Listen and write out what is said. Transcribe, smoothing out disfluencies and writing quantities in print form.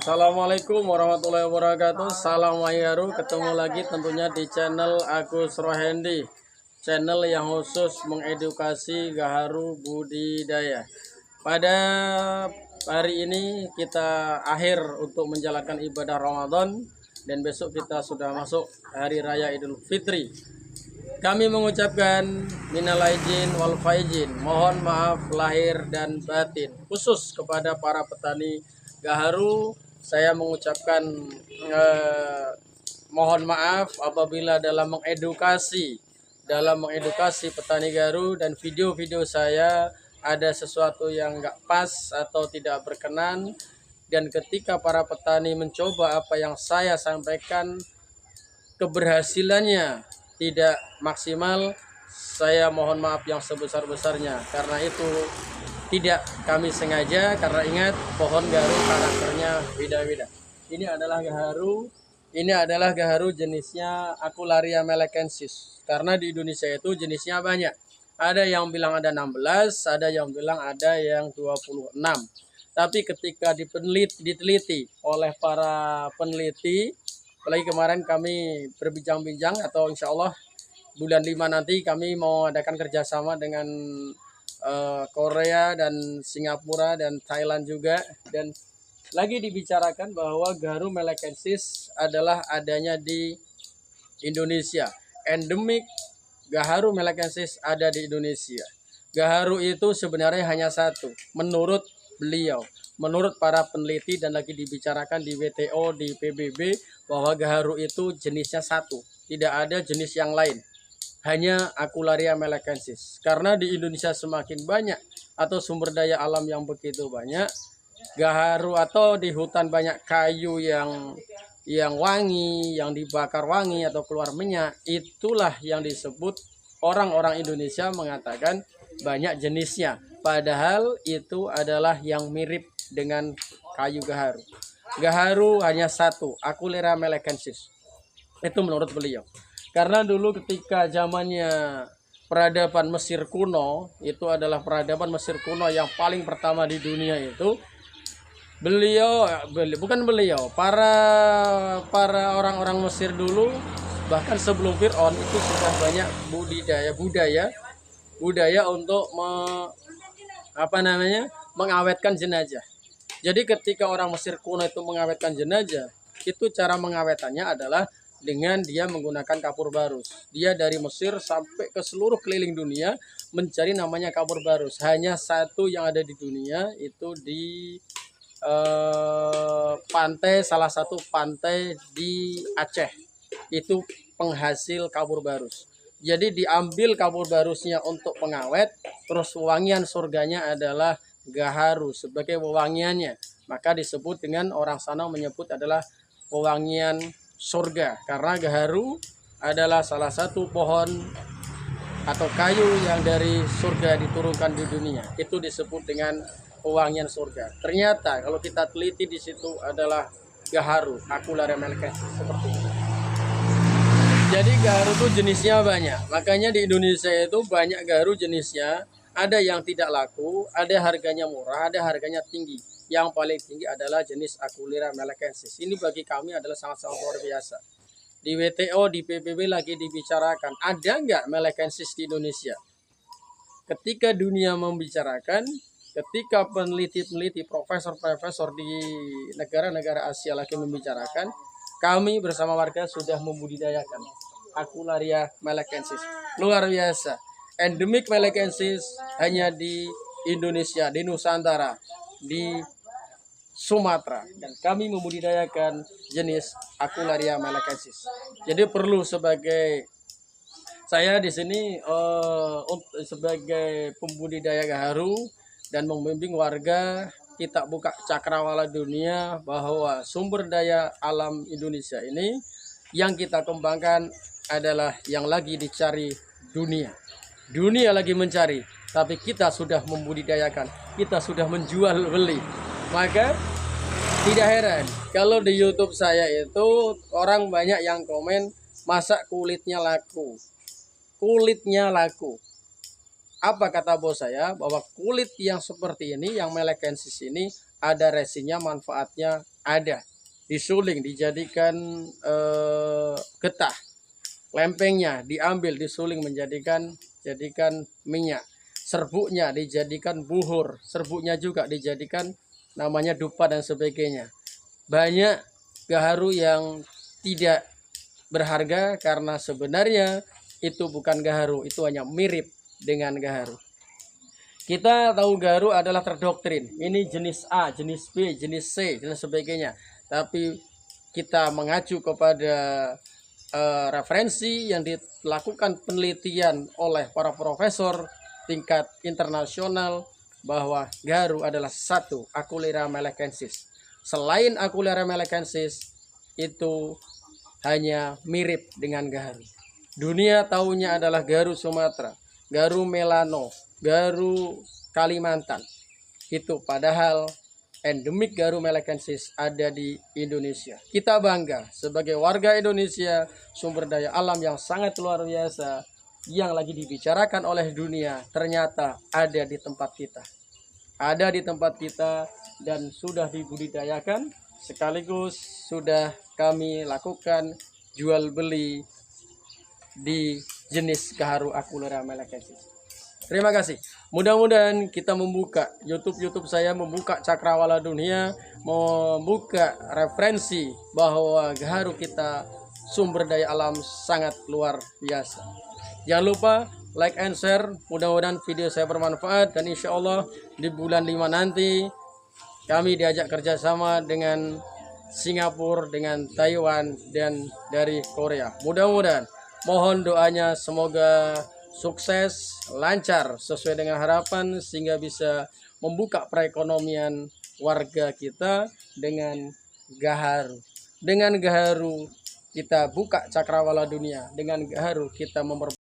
Assalamualaikum warahmatullahi wabarakatuh. Salam Mayyaru. Ketemu lagi tentunya di channel Agus Rohendi, channel yang khusus mengedukasi gaharu budidaya. Pada hari ini kita akhir untuk menjalankan ibadah Ramadan, dan besok kita sudah masuk hari raya Idul Fitri. Kami mengucapkan minal aidin wal faizin, mohon maaf lahir dan batin, khusus kepada para petani gaharu. Saya mengucapkan mohon maaf apabila dalam mengedukasi petani gaharu dan video-video saya ada sesuatu yang nggak pas atau tidak berkenan, dan ketika para petani mencoba apa yang saya sampaikan keberhasilannya tidak maksimal, saya mohon maaf yang sebesar-besarnya. Karena itu tidak kami sengaja, karena ingat pohon gaharu karakternya beda-beda. Ini adalah gaharu jenisnya Acularia melekensis. Karena di Indonesia itu jenisnya banyak. Ada yang bilang ada 16, ada yang bilang ada yang 26. Tapi ketika diteliti oleh para peneliti, apalagi kemarin kami berbincang-bincang, atau insya Allah bulan 5 nanti kami mau adakan kerjasama dengan Korea dan Singapura dan Thailand juga. Dan lagi dibicarakan bahwa gaharu melekensis adalah adanya di Indonesia. Endemik gaharu melekensis ada di Indonesia. Gaharu itu sebenarnya hanya satu menurut beliau, menurut para peneliti, dan lagi dibicarakan di WTO, di PBB, bahwa gaharu itu jenisnya satu, tidak ada jenis yang lain, hanya Acularia melekensis. Karena di Indonesia semakin banyak atau sumber daya alam yang begitu banyak, gaharu atau di hutan banyak kayu yang wangi, yang dibakar wangi atau keluar minyak, itulah yang disebut orang-orang Indonesia mengatakan banyak jenisnya, padahal itu adalah yang mirip dengan kayu gaharu. Gaharu hanya satu, Acularia melekensis. Itu menurut beliau. Karena dulu ketika zamannya peradaban Mesir kuno, itu adalah peradaban Mesir kuno yang paling pertama di dunia itu, para orang-orang Mesir dulu, bahkan sebelum Fir'aun, itu sudah banyak budaya untuk mengawetkan jenazah. Jadi ketika orang Mesir kuno itu mengawetkan jenazah, itu cara mengawetannya adalah dengan dia menggunakan kapur barus. Dia dari Mesir sampai ke seluruh keliling dunia mencari namanya kapur barus. Hanya satu yang ada di dunia, itu di salah satu pantai di Aceh, itu penghasil kapur barus. Jadi diambil kapur barusnya untuk pengawet, terus wewangian surganya adalah gaharu sebagai wewangiannya. Maka disebut dengan, orang sana menyebut adalah wewangian surga, karena gaharu adalah salah satu pohon atau kayu yang dari surga diturunkan di dunia. Itu disebut dengan wewangian surga. Ternyata kalau kita teliti di situ adalah gaharu Acularia melekensis seperti itu. Jadi gaharu itu jenisnya banyak. Makanya di Indonesia itu banyak gaharu jenisnya. Ada yang tidak laku, ada harganya murah, ada harganya tinggi. Yang paling tinggi adalah jenis Acularia melekensis. Ini bagi kami adalah sangat-sangat luar biasa. Di WTO, di PBB lagi dibicarakan, ada nggak melekensis di Indonesia? Ketika dunia membicarakan, ketika peneliti-peneliti, profesor-profesor di negara-negara Asia lagi membicarakan, kami bersama warga sudah membudidayakan Acularia melekensis. Luar biasa. Endemik melekensis hanya di Indonesia, di Nusantara, di Sumatera, dan kami membudidayakan jenis Acularia melekensis. Jadi perlu saya di sini sebagai pembudidaya gaharu dan membimbing warga, kita buka cakrawala dunia bahwa sumber daya alam Indonesia ini yang kita kembangkan adalah yang lagi dicari dunia. Dunia lagi mencari, tapi kita sudah membudidayakan, kita sudah menjual beli. Maka tidak heran kalau di YouTube saya itu orang banyak yang komen, masa kulitnya laku. Kulitnya laku. Apa kata bos saya? Bahwa kulit yang seperti ini, yang melekensis ini, ada resinya, manfaatnya ada. Disuling, dijadikan getah. Lempengnya diambil, disuling jadikan minyak. Serbuknya dijadikan buhur. Serbuknya juga dijadikan namanya dupa dan sebagainya. Banyak gaharu yang tidak berharga karena sebenarnya itu bukan gaharu, itu hanya mirip dengan gaharu. Kita tahu gaharu adalah terdoktrin. Ini jenis A, jenis B, jenis C, dan sebagainya. Tapi kita mengacu kepada referensi yang dilakukan penelitian oleh para profesor tingkat internasional bahwa gaharu adalah satu Akulera melekensis. Selain Akulera melekensis itu hanya mirip dengan gaharu. Dunia tahunya adalah gaharu Sumatera, gaharu Melano, gaharu Kalimantan. Itu padahal endemik gaharu melekensis ada di Indonesia. Kita bangga sebagai warga Indonesia, sumber daya alam yang sangat luar biasa yang lagi dibicarakan oleh dunia ternyata ada di tempat kita. Ada di tempat kita dan sudah dibudidayakan, sekaligus sudah kami lakukan jual beli di jenis gaharu Akulera melekensis. Terima kasih. Mudah-mudahan kita membuka YouTube saya, membuka cakrawala dunia, membuka referensi bahwa gaharu kita sumber daya alam sangat luar biasa. Jangan lupa like and share. Mudah-mudahan video saya bermanfaat dan insya Allah di bulan 5 nanti kami diajak kerjasama dengan Singapura, dengan Taiwan, dan dari Korea. Mudah-mudahan. Mohon doanya semoga sukses, lancar sesuai dengan harapan sehingga bisa membuka perekonomian warga kita dengan gaharu. Dengan gaharu kita buka cakrawala dunia. Dengan gaharu kita